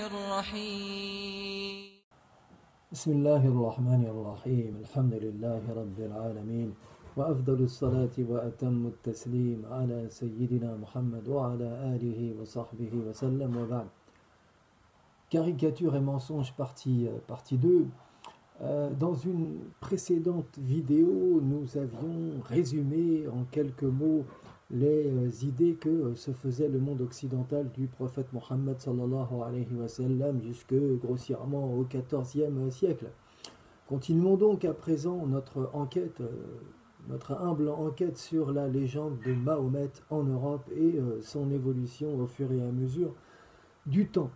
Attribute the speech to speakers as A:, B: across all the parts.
A: الرحيم.
B: بسم الله الرحمن الرحيم. الحمد لله رب العالمين، وأفضل الصلاة وأتم التسليم على سيدنا محمد وعلى آله وصحبه وسلم وبعد. Caricature et mensonge partie 2. Dans une précédente vidéo, nous avions résumé en quelques mots les idées que se faisait le monde occidental du prophète Mohammed sallallahu alayhi wa sallam jusque grossièrement au XIVe siècle. Continuons donc à présent notre enquête, notre humble enquête sur la légende de Mahomet en Europe et son évolution au fur et à mesure du temps.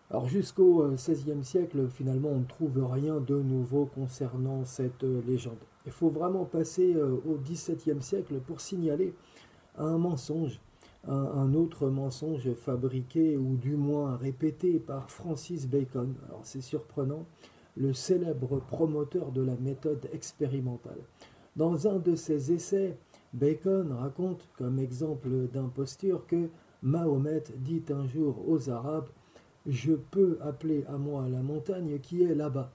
B: Alors jusqu'au XVIe siècle, finalement, on ne trouve rien de nouveau concernant cette légende. Il faut vraiment passer au XVIIe siècle pour signaler un mensonge, un autre mensonge fabriqué ou du moins répété par Francis Bacon. Alors c'est surprenant, le célèbre promoteur de la méthode expérimentale. Dans un de ses essais, Bacon raconte comme exemple d'imposture que Mahomet dit un jour aux Arabes: « Je peux appeler à moi la montagne qui est là-bas »,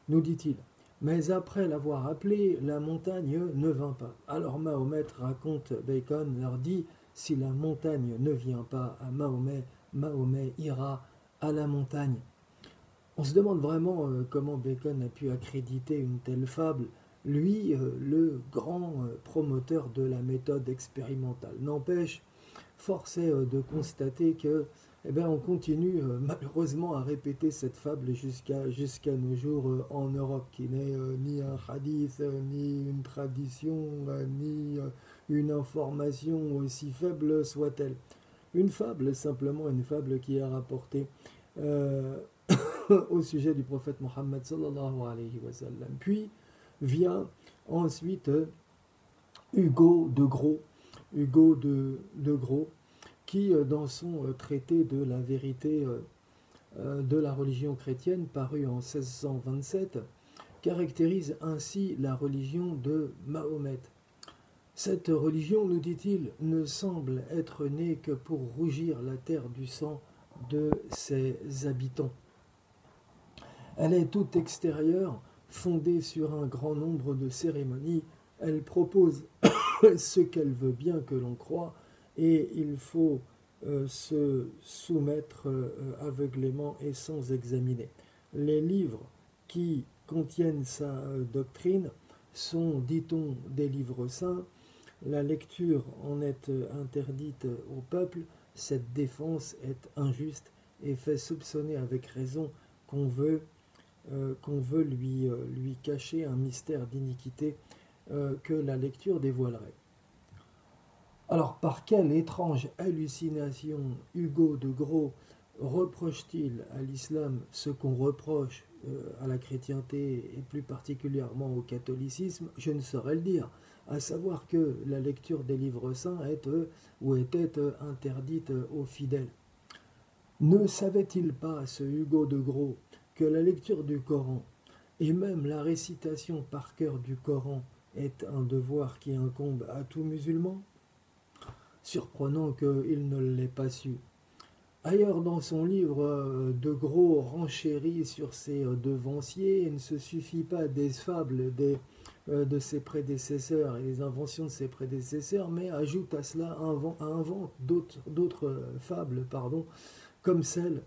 B: nous dit-il. Mais après l'avoir appelée, la montagne ne vint pas. Alors Mahomet, raconte Bacon, leur dit: « Si la montagne ne vient pas à Mahomet, Mahomet ira à la montagne. » On se demande vraiment comment Bacon a pu accréditer une telle fable, lui, le grand promoteur de la méthode expérimentale. N'empêche, force est de constater que on continue malheureusement à répéter cette fable jusqu'à nos jours en Europe, qui n'est ni un hadith, ni une tradition, ni une information aussi faible soit-elle. Une fable, simplement une fable qui est rapportée au sujet du prophète Mohammed sallallahu alayhi wa sallam. Puis vient ensuite Hugo de Gros, qui, dans son traité de la vérité de la religion chrétienne, paru en 1627, caractérise ainsi la religion de Mahomet. Cette religion, nous dit-il, ne semble être née que pour rougir la terre du sang de ses habitants. Elle est toute extérieure, fondée sur un grand nombre de cérémonies. Elle propose ce qu'elle veut bien que l'on croie, et il faut se soumettre aveuglément et sans examiner. Les livres qui contiennent sa doctrine sont, dit-on, des livres saints. La lecture en est interdite au peuple. Cette défense est injuste et fait soupçonner avec raison qu'on veut lui cacher un mystère d'iniquité que la lecture dévoilerait. Alors, par quelle étrange hallucination Hugo de Gros reproche-t-il à l'islam ce qu'on reproche à la chrétienté et plus particulièrement au catholicisme? Je ne saurais le dire, à savoir que la lecture des livres saints était interdite aux fidèles. Ne savait-il pas, ce Hugo de Gros, que la lecture du Coran et même la récitation par cœur du Coran est un devoir qui incombe à tout musulman? Surprenant qu'il ne l'ait pas su. Ailleurs dans son livre, de Gros renchérit sur ses devanciers et ne se suffit pas des fables de ses prédécesseurs et des inventions de ses prédécesseurs, mais ajoute à cela, invente d'autres fables, comme celle,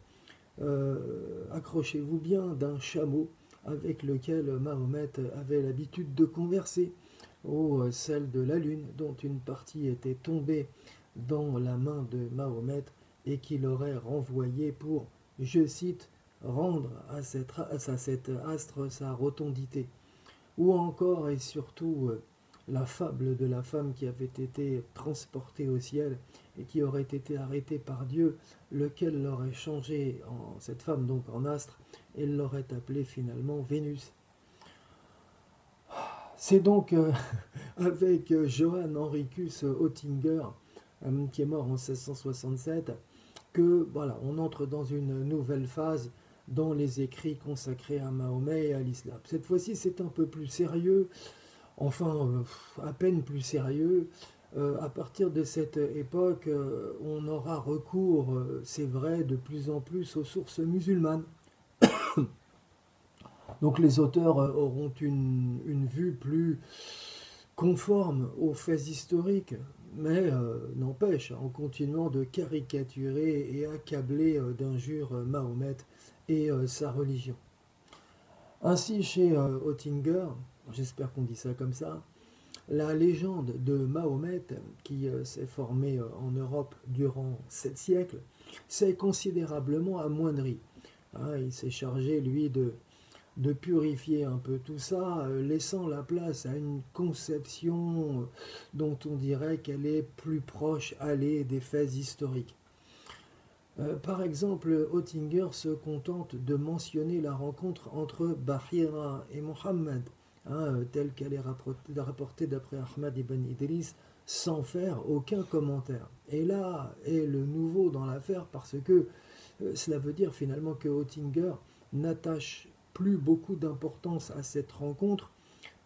B: accrochez-vous bien, d'un chameau avec lequel Mahomet avait l'habitude de converser, ou celle de la lune, dont une partie était tombée dans la main de Mahomet et qu'il aurait renvoyé pour, je cite, rendre à cet astre sa rotondité. Ou encore et surtout la fable de la femme qui avait été transportée au ciel et qui aurait été arrêtée par Dieu, lequel l'aurait changée, cette femme donc en astre, et l'aurait appelée finalement Vénus. C'est donc avec Johann Henricus Oettinger, qui est mort en 1667, que voilà, on entre dans une nouvelle phase dans les écrits consacrés à Mahomet et à l'islam. Cette fois-ci, c'est un peu plus sérieux, enfin, à peine plus sérieux, À partir de cette époque, on aura recours, c'est vrai, de plus en plus aux sources musulmanes. Donc les auteurs auront une vue plus conforme aux faits historiques, mais n'empêche, en continuant de caricaturer et accabler d'injures Mahomet et sa religion. Ainsi, chez Oettinger, j'espère qu'on dit ça comme ça, la légende de Mahomet, qui s'est formée en Europe durant 7 siècles, s'est considérablement amoindrie. Hein, il s'est chargé, lui, de purifier un peu tout ça, laissant la place à une conception dont on dirait qu'elle est plus proche, allée des faits historiques. Par exemple, Oettinger se contente de mentionner la rencontre entre Bahira et Mohammed, hein, telle qu'elle est rapportée d'après Ahmad ibn Idris, sans faire aucun commentaire. Et là est le nouveau dans l'affaire, parce que cela veut dire finalement que Oettinger n'attache plus beaucoup d'importance à cette rencontre,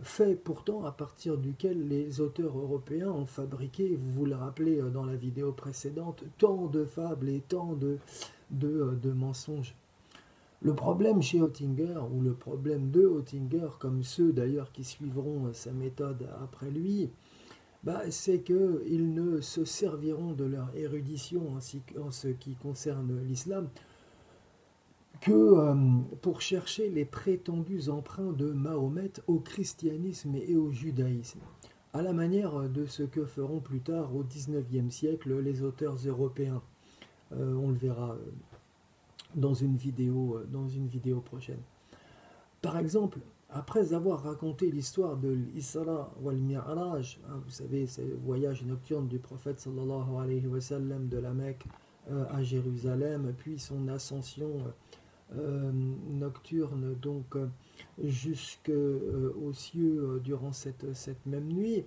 B: fait pourtant à partir duquel les auteurs européens ont fabriqué, vous vous le rappelez dans la vidéo précédente, tant de fables et tant de mensonges. Le problème chez Oettinger, ou le problème de Oettinger, comme ceux d'ailleurs qui suivront sa méthode après lui, c'est qu'ils ne se serviront de leur érudition en ce qui concerne l'islam que pour chercher les prétendus emprunts de Mahomet au christianisme et au judaïsme, à la manière de ce que feront plus tard au XIXe siècle les auteurs européens. On le verra dans une vidéo prochaine. Par exemple, après avoir raconté l'histoire de l'Isra wal Mi'raj, hein, vous savez, c'est le voyage nocturne du prophète sallallahu alayhi wa sallam de la Mecque à Jérusalem, puis son ascension nocturne donc jusqu'aux cieux durant cette même nuit.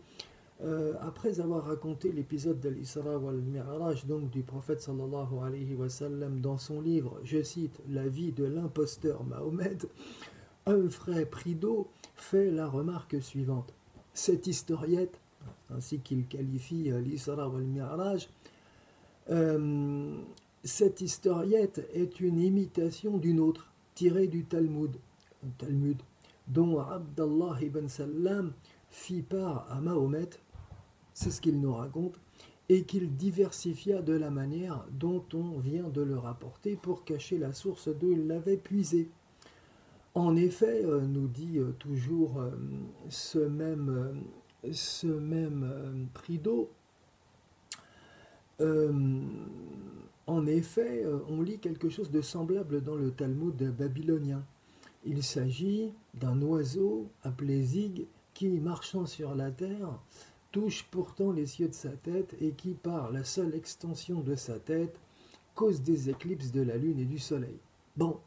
B: Après avoir raconté l'épisode de l'Isra wal Mi'raj, donc du prophète sallallahu alayhi wa sallam, dans son livre, je cite, La vie de l'imposteur Mahomet, Humphrey Prideaux fait la remarque suivante. Cette historiette, ainsi qu'il qualifie l'Isra wal Mi'raj, cette historiette est une imitation d'une autre, tirée du Talmud, dont Abdallah ibn Salam fit part à Mahomet, c'est ce qu'il nous raconte, et qu'il diversifia de la manière dont on vient de le rapporter pour cacher la source d'où il l'avait puisé. En effet, nous dit toujours ce même Prideaux, en effet, on lit quelque chose de semblable dans le Talmud babylonien. Il s'agit d'un oiseau appelé Zig qui, marchant sur la terre, touche pourtant les cieux de sa tête et qui, par la seule extension de sa tête, cause des éclipses de la lune et du soleil. Bon,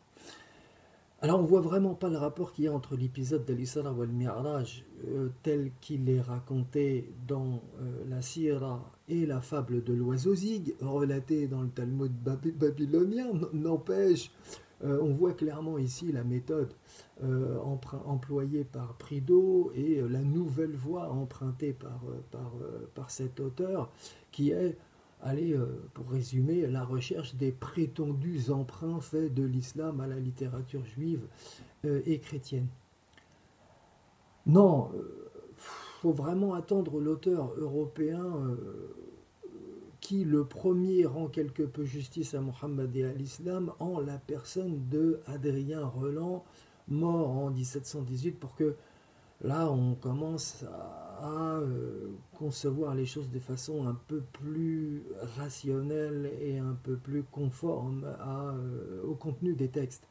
B: alors on voit vraiment pas le rapport qu'il y a entre l'épisode de l'Isra wal Mi'raj tel qu'il est raconté dans la Sira et la fable de l'oiseau Zig, relatée dans le Talmud babylonien. N'empêche, on voit clairement ici la méthode employée par Prideaux et la nouvelle voie empruntée par cet auteur, qui est, allez, pour résumer, la recherche des prétendus emprunts faits de l'islam à la littérature juive et chrétienne. Non, faut vraiment attendre l'auteur européen qui, le premier, rend quelque peu justice à Mohammed et à l'islam en la personne de Adrien Roland, mort en 1718, pour que là on commence à concevoir les choses de façon un peu plus rationnelle et un peu plus conforme au contenu des textes.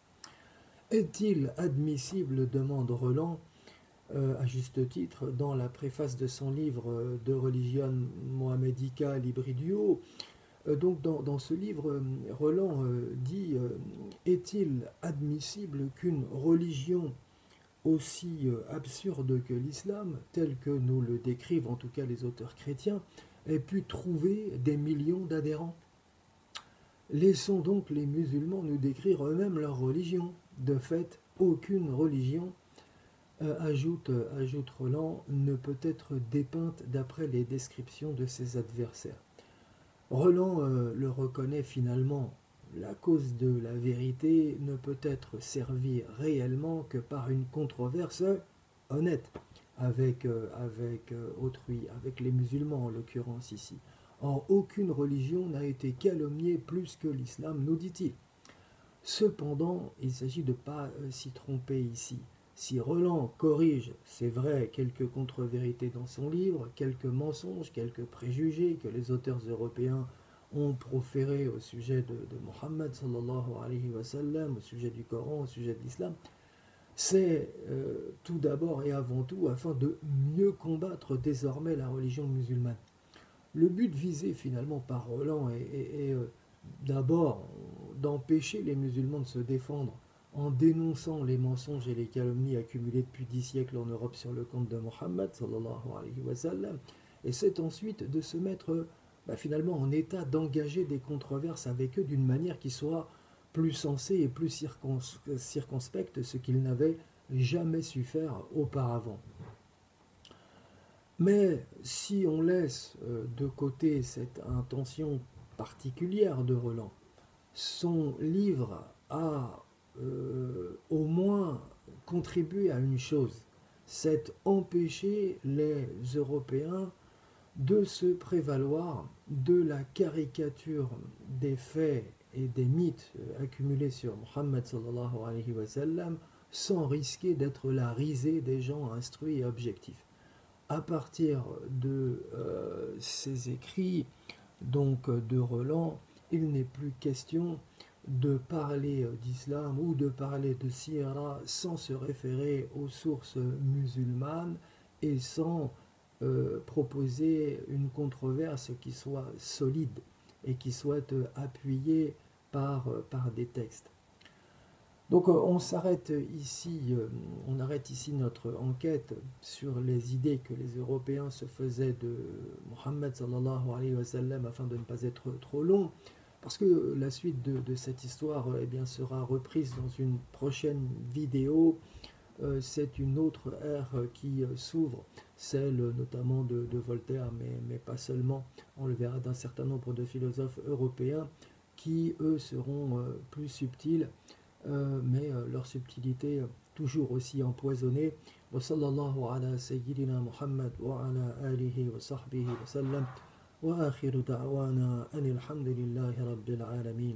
B: Est-il admissible, demande Roland, à juste titre, dans la préface de son livre De Religion Mohammedica Libridio. Donc dans ce livre, Roland dit est-il admissible qu'une religion aussi absurde que l'islam, tel que nous le décrivent en tout cas les auteurs chrétiens, ait pu trouver des millions d'adhérents? Laissons donc les musulmans nous décrire eux-mêmes leur religion. De fait, aucune religion ajoute Roland, ne peut être dépeinte d'après les descriptions de ses adversaires. Roland le reconnaît finalement, la cause de la vérité ne peut être servie réellement que par une controverse honnête avec autrui, avec les musulmans en l'occurrence ici. Or, aucune religion n'a été calomniée plus que l'islam, nous dit-il. Cependant, il s'agit de ne pas s'y tromper ici. Si Roland corrige, c'est vrai, quelques contre-vérités dans son livre, quelques mensonges, quelques préjugés que les auteurs européens ont proférés au sujet de Mohammed sallallahu alayhi wa sallam, au sujet du Coran, au sujet de l'islam, c'est tout d'abord et avant tout afin de mieux combattre désormais la religion musulmane. Le but visé finalement par Roland est d'abord d'empêcher les musulmans de se défendre en dénonçant les mensonges et les calomnies accumulées depuis 10 siècles en Europe sur le compte de Mohammed sallallahu alayhi wa sallam, et c'est ensuite de se mettre finalement en état d'engager des controverses avec eux d'une manière qui soit plus sensée et plus circonspecte, ce qu'ils n'avaient jamais su faire auparavant. Mais si on laisse de côté cette intention particulière de Roland, son livre a au moins contribué à une chose, c'est empêcher les Européens de se prévaloir de la caricature des faits et des mythes accumulés sur Mohammed sallallahu alayhi wa sallam sans risquer d'être la risée des gens instruits et objectifs. À partir de ces écrits, donc de Roland, il n'est plus question de parler d'islam ou de parler de Sira sans se référer aux sources musulmanes et sans proposer une controverse qui soit solide et qui soit appuyée par des textes. Donc on s'arrête ici, on arrête ici notre enquête sur les idées que les Européens se faisaient de Mohammed sallallahu alayhi wa sallam afin de ne pas être trop long, parce que la suite de cette histoire sera reprise dans une prochaine vidéo. C'est une autre ère qui s'ouvre, celle notamment de Voltaire, mais pas seulement. On le verra d'un certain nombre de philosophes européens qui, eux, seront plus subtils, mais leur subtilité toujours aussi empoisonnée. Wa sallallahu ala sayyidina Muhammad wa ala alihi wa sahbihi wa sallam wa akhiru da'wana anil hamdulillahi rabbil alamin.